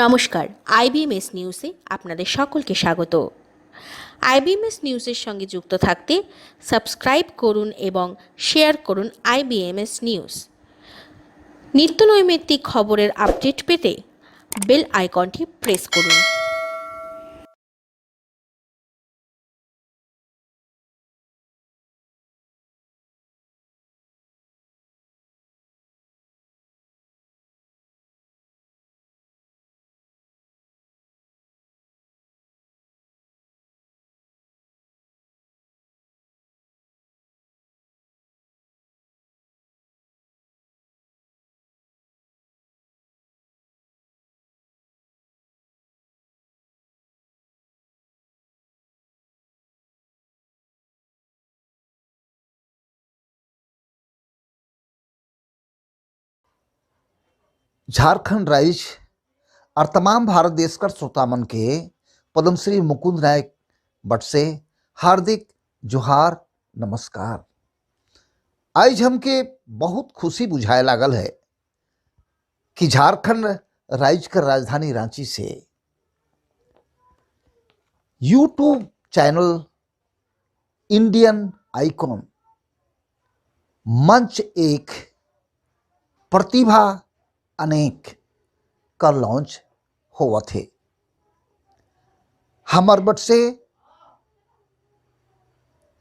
নমস্কার, আইবিএমএস নিউজে আপনাদের সকলকে স্বাগত। আইবিএমএস নিউজের সঙ্গে যুক্ত থাকতে সাবস্ক্রাইব করুন এবং শেয়ার করুন আইবিএমএস নিউজ। নিত্যনৈমিত্তিক খবরের আপডেট পেতে বেল আইকনটি প্রেস করুন। झारखंड राज्य और तमाम भारत देश का श्रोतामन के पद्मश्री मुकुंद नायक भट्ट से हार्दिक जोहार नमस्कार। आज हमके बहुत खुशी बुझाए लागल है कि झारखंड राज्य का राजधानी रांची से यूट्यूब चैनल इंडियन आइकॉन मंच एक प्रतिभा अनेक का लॉन्च हुआ थे। हमार बट से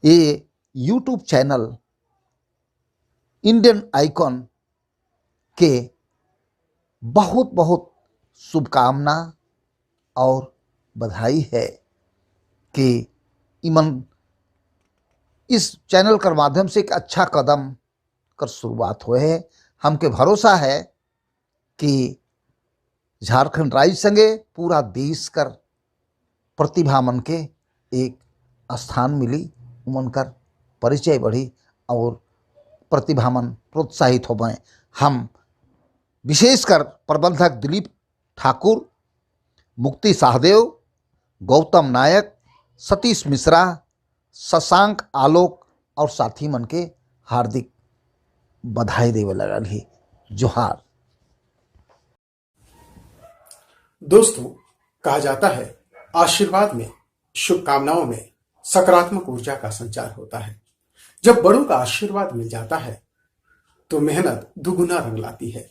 ये यूट्यूब चैनल इंडियन आइकॉन के बहुत बहुत शुभकामना और बधाई है कि इमन इस चैनल के माध्यम से एक अच्छा कदम कर शुरुआत हुए है। हमके भरोसा है कि झारखंड राज्य संगे पूरा देश कर प्रतिभा मन के एक स्थान मिली, उमन कर परिचय बढ़ी और प्रतिभा मन प्रोत्साहित हो गए। हम विशेषकर प्रबंधक दिलीप ठाकुर, मुक्ति सहदेव, गौतम नायक, सतीश मिश्रा, शशांक आलोक और साथी मन के हार्दिक बधाई देवे लगल ही। जोहार। दोस्तों, कहा जाता है आशीर्वाद में, शुभकामनाओं में सकारात्मक ऊर्जा का संचार होता है। जब बड़ों का आशीर्वाद मिल जाता है तो मेहनत दुगुना रंग लाती है।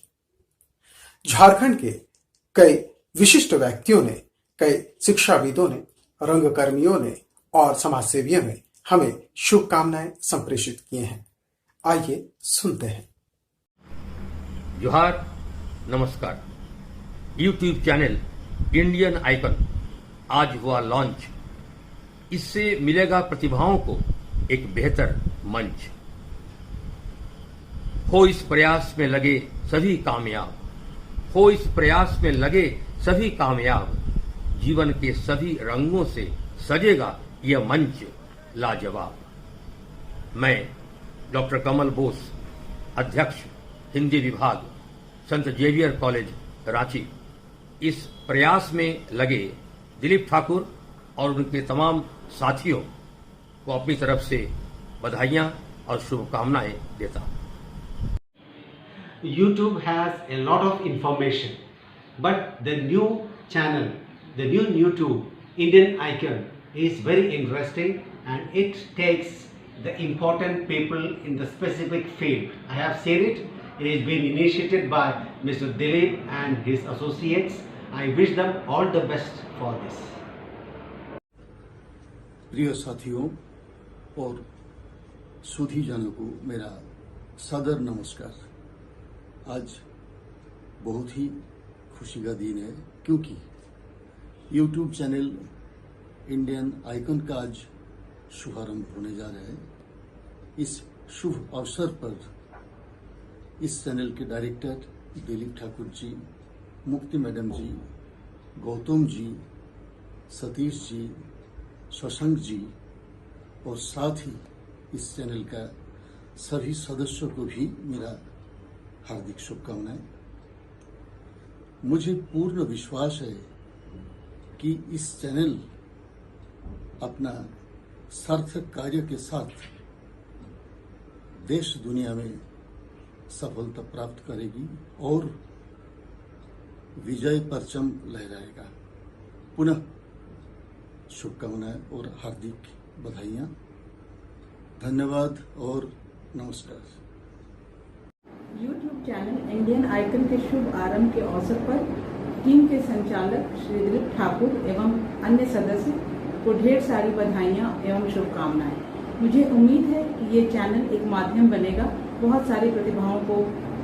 झारखंड के कई विशिष्ट व्यक्तियों ने, कई शिक्षाविदों ने, रंगकर्मियों ने और समाजसेवियों ने हमें शुभकामनाएं संप्रेषित किए हैं। आइए सुनते हैं। जोहार, नमस्कार। यूट्यूब चैनल इंडियन आइकन आज हुआ लॉन्च। इससे मिलेगा प्रतिभाओं को एक बेहतर मंच। हो इस प्रयास में लगे सभी कामयाब, हो इस प्रयास में लगे सभी कामयाब। जीवन के सभी रंगों से सजेगा यह मंच लाजवाब। मैं डॉक्टर कमल बोस, अध्यक्ष हिंदी विभाग, संत जेवियर कॉलेज रांची, इस प्रयास में लगे दिलीप ठाकुर और उनके तमाम साथियों को अपनी तरफ से बधाइयां और शुभकामनाएं देता हूं। YouTube has a lot of information, but the new channel, the new YouTube Indian Icon is very interesting and it takes the important people in the specific field. I have seen it. It has been initiated by Mr. Dilip and his associates. I wish them all the best for this. प्रिय साथियों और सुधीजनों को मेरा सादर नमस्कार। आज बहुत ही खुशी का दिन है क्योंकि YouTube चैनल इंडियन आइकन का आज शुभारंभ होने जा रहा है। इस शुभ अवसर पर इस चैनल के डायरेक्टर दिलीप ठाकुर जी, मुक्ति मैडम जी, गौतम जी, सतीश जी, शशांक जी और साथ ही इस चैनल का सभी सदस्यों को भी मेरा हार्दिक शुभकामनाएं। मुझे पूर्ण विश्वास है कि इस चैनल अपना सार्थक कार्य के साथ देश दुनिया में सफलता प्राप्त करेगी और विजय परचम लहराएगा। पुनः शुभकामनाएं और हार्दिक बधाइयाँ। धन्यवाद और नमस्कार। यूट्यूब चैनल इंडियन आइकन के शुभ आरंभ के अवसर पर टीम के संचालक श्री दिलीप ठाकुर एवं अन्य सदस्य को ढेर सारी बधाइयाँ एवं शुभकामनाएं। मुझे उम्मीद है कि ये चैनल एक माध्यम बनेगा बहुत सारी प्रतिभाओं को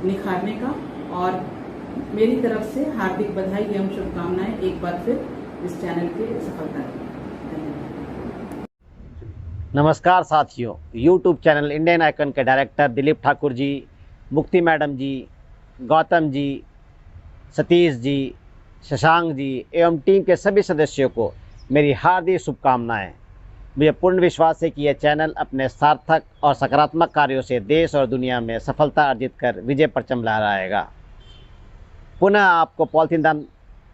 निखारने का, और मेरी तरफ से हार्दिक बधाई एवं शुभकामनाएं एक बार फिर इस चैनल के सफलता की। नमस्कार साथियों, YouTube चैनल इंडियन आइकन के डायरेक्टर दिलीप ठाकुर जी, मुक्ति मैडम जी, गौतम जी, सतीश जी, शशांक जी एवं टीम के सभी सदस्यों को मेरी हार्दिक शुभकामनाएं। मुझे पूर्ण विश्वास है कि यह चैनल अपने सार्थक और सकारात्मक कार्यों से देश और दुनिया में सफलता अर्जित कर विजय परचम लहराएगा। पुनः आपको पॉलीथीन दान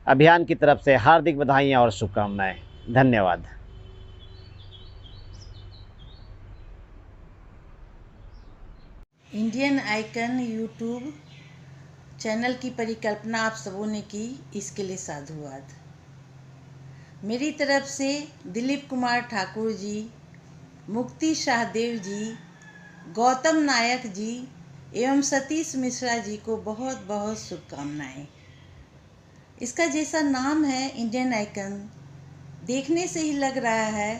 अभियान की तरफ से हार्दिक बधाइयाँ और शुभकामनाएं। धन्यवाद। इंडियन आइकन यूट्यूब चैनल की परिकल्पना आप सबों ने की, इसके लिए साधुवाद। मेरी तरफ से दिलीप कुमार ठाकुर जी, मुक्ति शाहदेव जी, गौतम नायक जी एवं सतीश मिश्रा जी को बहुत बहुत शुभकामनाएं। इसका जैसा नाम है इंडियन आइकन, देखने से ही लग रहा है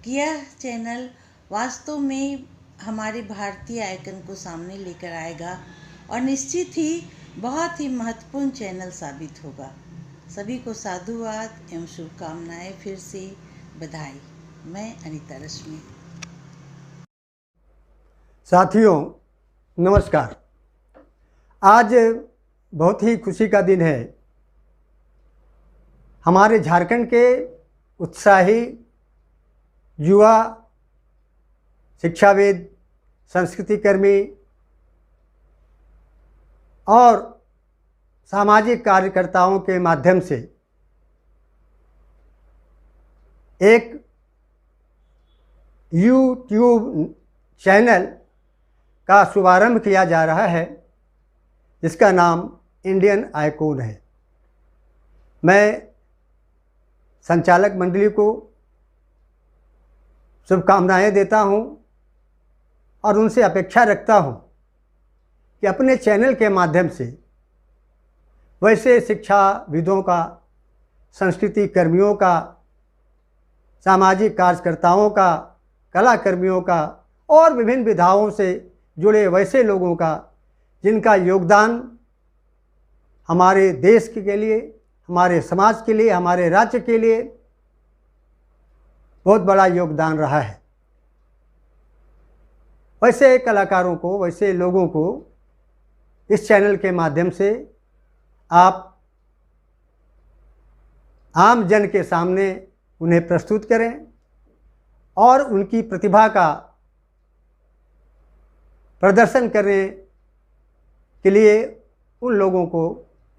कि यह चैनल वास्तव में हमारे भारतीय आइकन को सामने लेकर आएगा और निश्चित ही बहुत ही महत्वपूर्ण चैनल साबित होगा। सभी को साधुवाद एवं शुभकामनाएं, फिर से बधाई। मैं अनीता रश्मि। साथियों नमस्कार। आज बहुत ही खुशी का दिन है। हमारे झारखंड के उत्साही युवा शिक्षाविद, संस्कृति कर्मी और सामाजिक कार्यकर्ताओं के माध्यम से एक यूट्यूब चैनल का शुभारंभ किया जा रहा है, जिसका नाम इंडियन आइकॉन है। मैं संचालक मंडली को शुभकामनाएं देता हूं और उनसे अपेक्षा रखता हूं कि अपने चैनल के माध्यम से वैसे शिक्षाविदों का, संस्कृति कर्मियों का, सामाजिक कार्यकर्ताओं का, कलाकर्मियों का और विभिन्न विधाओं से जुड़े वैसे लोगों का जिनका योगदान हमारे देश के लिए, हमारे समाज के लिए, हमारे राज्य के लिए बहुत बड़ा योगदान रहा है, वैसे कलाकारों को, वैसे लोगों को इस चैनल के माध्यम से आप आम जन के सामने उन्हें प्रस्तुत करें और उनकी प्रतिभा का प्रदर्शन करने के लिए उन लोगों को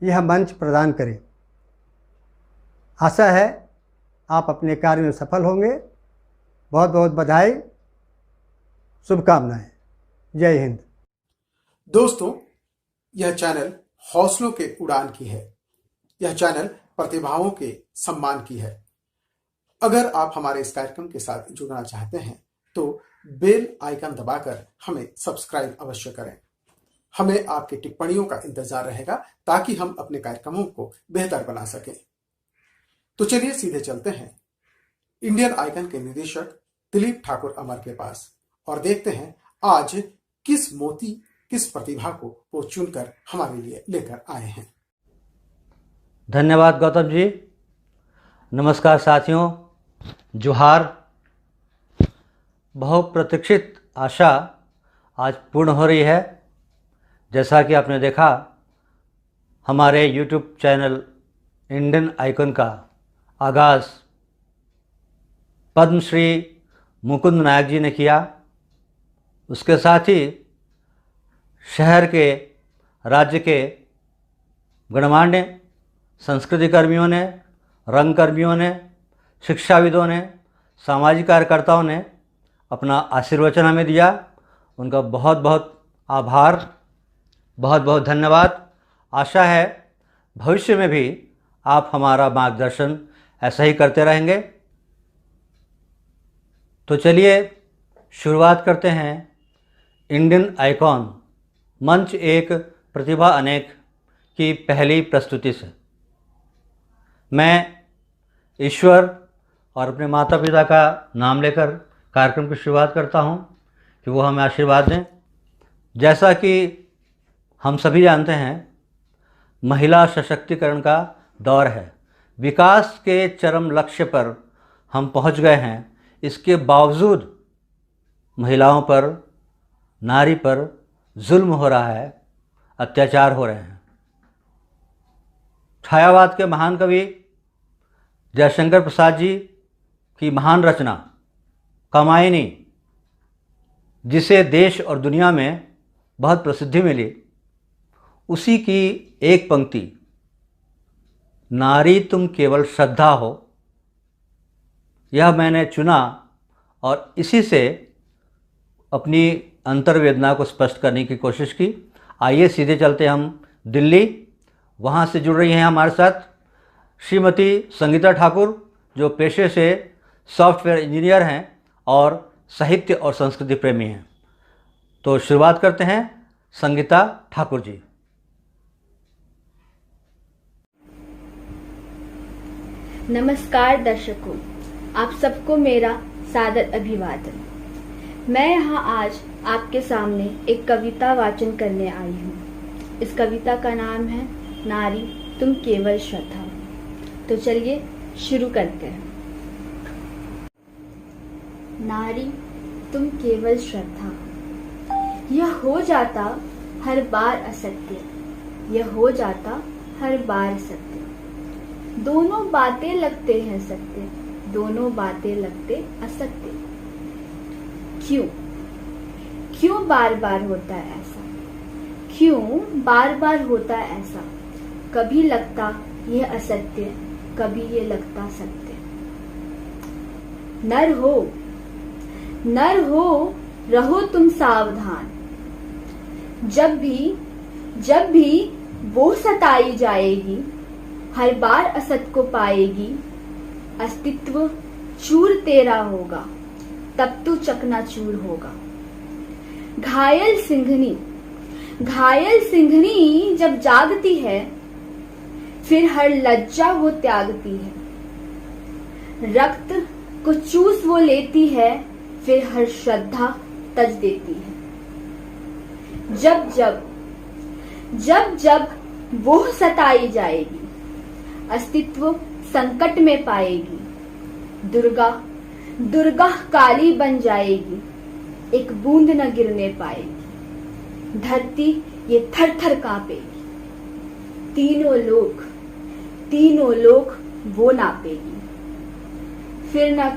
यह मंच प्रदान करें। आशा है आप अपने कार्य में सफल होंगे। बहुत बहुत बधाई, शुभकामनाएं। जय हिंद। दोस्तों, यह चैनल हौसलों के उड़ान की है। यह चैनल प्रतिभाओं के सम्मान की है। अगर आप हमारे इस कार्यक्रम के साथ जुड़ना चाहते हैं तो बेल आइकन दबाकर हमें सब्सक्राइब अवश्य करें। हमें आपकी टिप्पणियों का इंतजार रहेगा ताकि हम अपने कार्यक्रमों को बेहतर बना सकें। तो चलिए सीधे चलते हैं इंडियन आइकन के निदेशक दिलीप ठाकुर अमर के पास और देखते हैं आज किस मोती, किस प्रतिभा को वो चुनकर हमारे लिए लेकर आए हैं। धन्यवाद गौतम जी। नमस्कार साथियों, जोहार। बहुप्रतीक्षित आशा आज पूर्ण हो रही है। जैसा कि आपने देखा, हमारे YouTube चैनल इंडियन आइकन का आगाज़ पद्मश्री मुकुंद नायक जी ने किया। उसके साथ ही शहर के, राज्य के गणमान्य संस्कृति कर्मियों ने, रंग कर्मियों ने, शिक्षाविदों ने, सामाजिक कार्यकर्ताओं ने अपना आशीर्वचन हमें दिया। उनका बहुत बहुत आभार, बहुत बहुत धन्यवाद। आशा है भविष्य में भी आप हमारा मार्गदर्शन ऐसा ही करते रहेंगे। तो चलिए शुरुआत करते हैं इंडियन आइकॉन मंच एक प्रतिभा अनेक की पहली प्रस्तुति से। मैं ईश्वर और अपने माता पिता का नाम लेकर कार्यक्रम की शुरुआत करता हूं कि वो हमें आशीर्वाद दें। जैसा कि हम सभी जानते हैं, महिला सशक्तिकरण का दौर है। विकास के चरम लक्ष्य पर हम पहुंच गए हैं। इसके बावजूद महिलाओं पर, नारी पर जुल्म हो रहा है, अत्याचार हो रहे हैं। छायावाद के महान कवि जयशंकर प्रसाद जी की महान रचना कामायनी, जिसे देश और दुनिया में बहुत प्रसिद्धि मिली, उसी की एक पंक्ति, नारी तुम केवल श्रद्धा हो, यह मैंने चुना और इसी से अपनी अंतर्वेदना को स्पष्ट करने की कोशिश की। आइए सीधे चलते हम दिल्ली। वहाँ से जुड़ रही हैं हमारे साथ श्रीमती संगीता ठाकुर, जो पेशे से सॉफ्टवेयर इंजीनियर हैं और साहित्य और संस्कृति प्रेमी हैं। तो शुरुआत करते हैं संगीता ठाकुर जी। नमस्कार दर्शकों, आप सबको मेरा सादर अभिवादन। मैं यहाँ आज आपके सामने एक कविता वाचन करने आई हूँ। इस कविता का नाम है नारी तुम केवल श्रद्धा। तो चलिए शुरू करते हैं। नारी तुम केवल श्रद्धा, यह हो जाता हर बार असत्य, यह हो जाता हर बार सत्य। दोनों बातें लगते हैं सत्य, दोनों बातें लगते असत्य। क्यों क्यों बार बार होता है ऐसा, क्यों बार बार होता है ऐसा। कभी लगता यह असत्य, कभी ये लगता सत्य। नर हो रहो तुम सावधान। जब भी वो सताई जाएगी, हर बार असत को पाएगी। अस्तित्व चूर तेरा होगा, तब तू चकनाचूर होगा। घायल सिंघनी जब जागती है, फिर हर लज्जा वो त्यागती है। रक्त को चूस वो लेती है, फिर हर श्रद्धा तज देती है। जब वो सताई जाएगी, अस्तित्व संकट में पाएगी। दुर्गा काली बन जाएगी, एक बूंद न गिरने पाएगी। धरती ये थर थर कांपेगी, तीनों लोक वो नापेगी। फिर न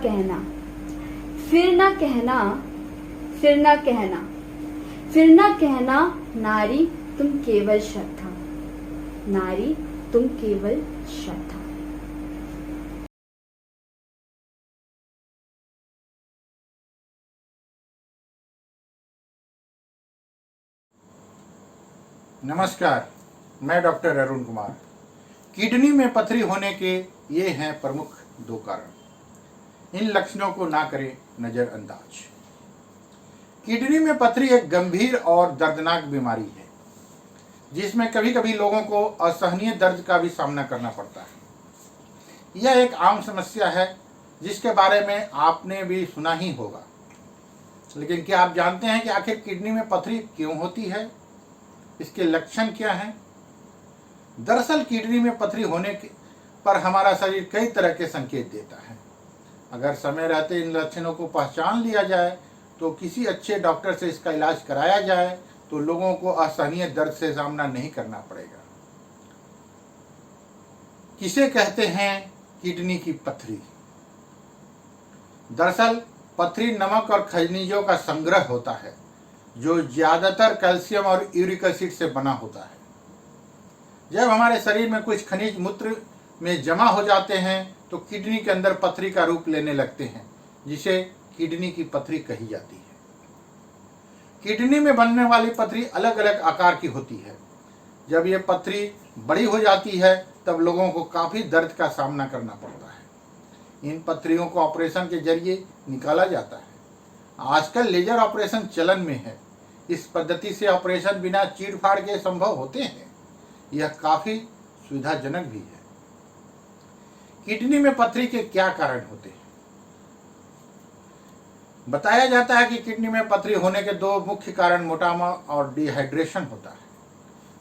कहना नारी तुम केवल श्रद्धा, नारी तुम केवल श्रद्धा। नमस्कार, मैं डॉक्टर अरुण कुमार। किडनी में पथरी होने के ये हैं प्रमुख 2 कारण। इन लक्षणों को ना करें नजरअंदाज। किडनी में पथरी एक गंभीर और दर्दनाक बीमारी है, जिसमें कभी कभी लोगों को असहनीय दर्द का भी सामना करना पड़ता है। यह एक आम समस्या है जिसके बारे में आपने भी सुना ही होगा। लेकिन क्या आप जानते हैं कि आखिर किडनी में पथरी क्यों होती है? इसके लक्षण क्या हैं? दरअसल किडनी में पथरी होने पर हमारा शरीर कई तरह के संकेत देता है। अगर समय रहते इन लक्षणों को पहचान लिया जाए तो किसी अच्छे डॉक्टर से इसका इलाज कराया जाए तो लोगों को असहनीय दर्द से सामना नहीं करना पड़ेगा। किसे कहते हैं किडनी की पथरी? दरअसल पथरी नमक और खनिजों का संग्रह होता है, जो ज्यादातर कैल्शियम और यूरिक एसिड से बना होता है। जब हमारे शरीर में कुछ खनिज मूत्र में जमा हो जाते हैं तो किडनी के अंदर पथरी का रूप लेने लगते हैं, जिसे किडनी की पथरी कही जाती है। किडनी में बनने वाली पथरी अलग अलग आकार की होती है। जब ये पथरी बड़ी हो जाती है तब लोगों को काफ़ी दर्द का सामना करना पड़ता है। इन पथरियों को ऑपरेशन के जरिए निकाला जाता है। आजकल लेजर ऑपरेशन चलन में है। इस पद्धति से ऑपरेशन बिना चीड़ फाड़ के संभव होते हैं। यह काफ़ी सुविधाजनक भी है। किडनी में पथरी के क्या कारण होते हैं? बताया जाता है कि किडनी में पथरी होने के दो मुख्य कारण मोटापा और डिहाइड्रेशन होता है।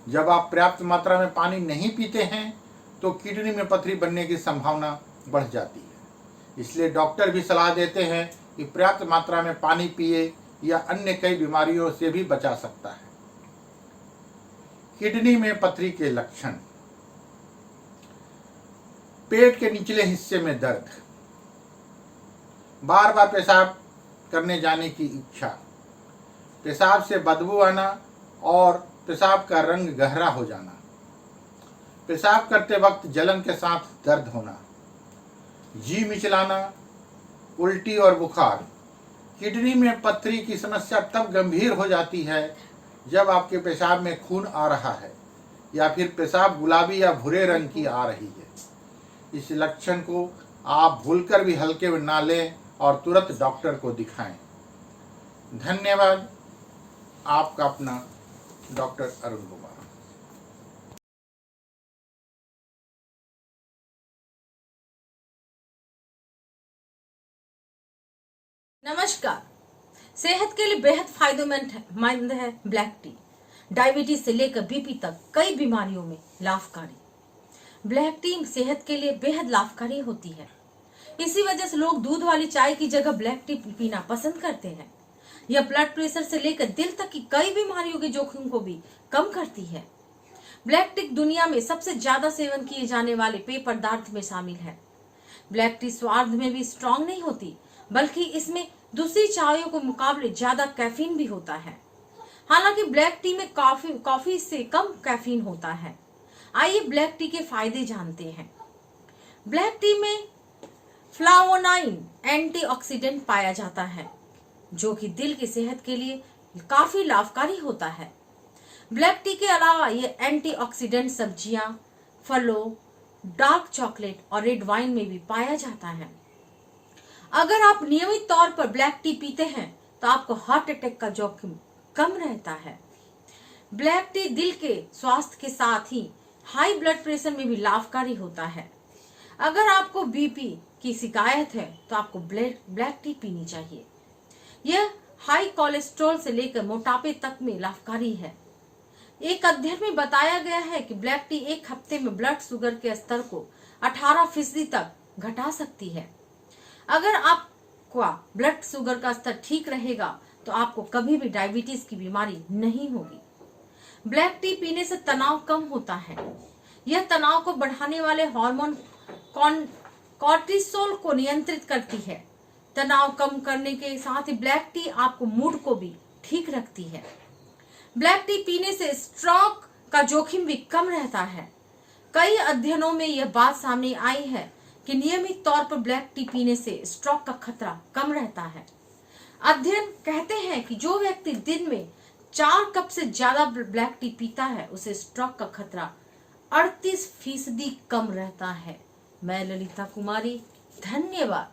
जब आप पर्याप्त मात्रा में पानी नहीं पीते हैं तो किडनी में पथरी बनने की संभावना बढ़ जाती है। इसलिए डॉक्टर भी सलाह देते हैं कि पर्याप्त मात्रा में पानी पिए या अन्य कई बीमारियों से भी बचा सकता है। किडनी में पथरी के लक्षण: पेट के निचले हिस्से में दर्द, बार बार पेशाब करने जाने की इच्छा, पेशाब से बदबू आना और पेशाब का रंग गहरा हो जाना, पेशाब करते वक्त जलन के साथ दर्द होना, जी मिचलाना, उल्टी और बुखार। किडनी में पथरी की समस्या तब गंभीर हो जाती है जब आपके पेशाब में खून आ रहा है या फिर पेशाब गुलाबी या भूरे रंग की आ रही है। इस लक्षण को आप भूलकर भी हल्के में ना लें और तुरंत डॉक्टर को दिखाएं। धन्यवाद। आपका अपना डॉक्टर अरुण कुमार। नमस्कार। सेहत के लिए बेहद फायदेमंद है ब्लैक टी। डायबिटीज से लेकर बीपी तक कई बीमारियों में लाभकारी। ब्लैक टी सेहत के लिए बेहद लाभकारी होती है। इसी वजह से लोग दूध वाली चाय की जगह ब्लैक टी पीना पसंद करते हैं। यह ब्लड प्रेशर से लेकर दिल तक की कई बीमारियों के जोखिम को भी कम करती है। ब्लैक टी दुनिया में सबसे ज्यादा सेवन किए जाने वाले पेय पदार्थ में शामिल है। ब्लैक टी स्वाद में भी स्ट्रांग नहीं होती, बल्कि इसमें दूसरी चायों के मुकाबले ज्यादा कैफीन भी होता है। हालांकि ब्लैक टी में कॉफी से कम कैफीन होता है। आइए ब्लैक टी के फायदे जानते हैं। ब्लैक टी में फ्लावोनाइन एंटीऑक्सीडेंट पाया जाता है, जो कि दिल की सेहत के लिए काफी लाभकारी होता है। ब्लैक टी के अलावा ये एंटीऑक्सीडेंट सब्जियां, फलों, डार्क चॉकलेट और रेड वाइन में भी पाया जाता है। अगर आप नियमित तौर पर ब्लैक टी पीते हैं तो आपको हार्ट अटैक का जोखिम कम रहता है। ब्लैक टी दिल के स्वास्थ्य के साथ ही हाई ब्लड प्रेशर में भी लाभकारी होता है। अगर आपको बीपी की शिकायत है तो आपको ब्लैक टी पीनी चाहिए। यह हाई कोलेस्ट्रॉल से लेकर मोटापे तक में लाभकारी है। एक अध्ययन में बताया गया है कि ब्लैक टी एक हफ्ते में ब्लड शुगर के स्तर को 18% तक घटा सकती है। अगर आपका ब्लड शुगर का स्तर ठीक रहेगा तो आपको कभी भी डायबिटीज की बीमारी नहीं होगी। ब्लैक टी पीने से तनाव कम होता है। यह तनाव को बढ़ाने वाले हार्मोन कॉर्टिसोल को नियंत्रित करती है। तनाव कम करने के साथ ही ब्लैक टी आपको मूड को भी ठीक रखती है। ब्लैक टी पीने से स्ट्रोक का जोखिम भी कम रहता है। कई अध्ययनों में यह बात सामने आई है कि नियमित तौर पर ब्लैक टी पीने से स्ट्रोक का खतरा कम रहता है। अध्ययन कहते हैं कि जो व्यक्ति दिन में 4 कप से ज्यादा ब्लैक टी पीता है उसे स्ट्रोक का खतरा 38% कम रहता है। मैं ललिता कुमारी, धन्यवाद।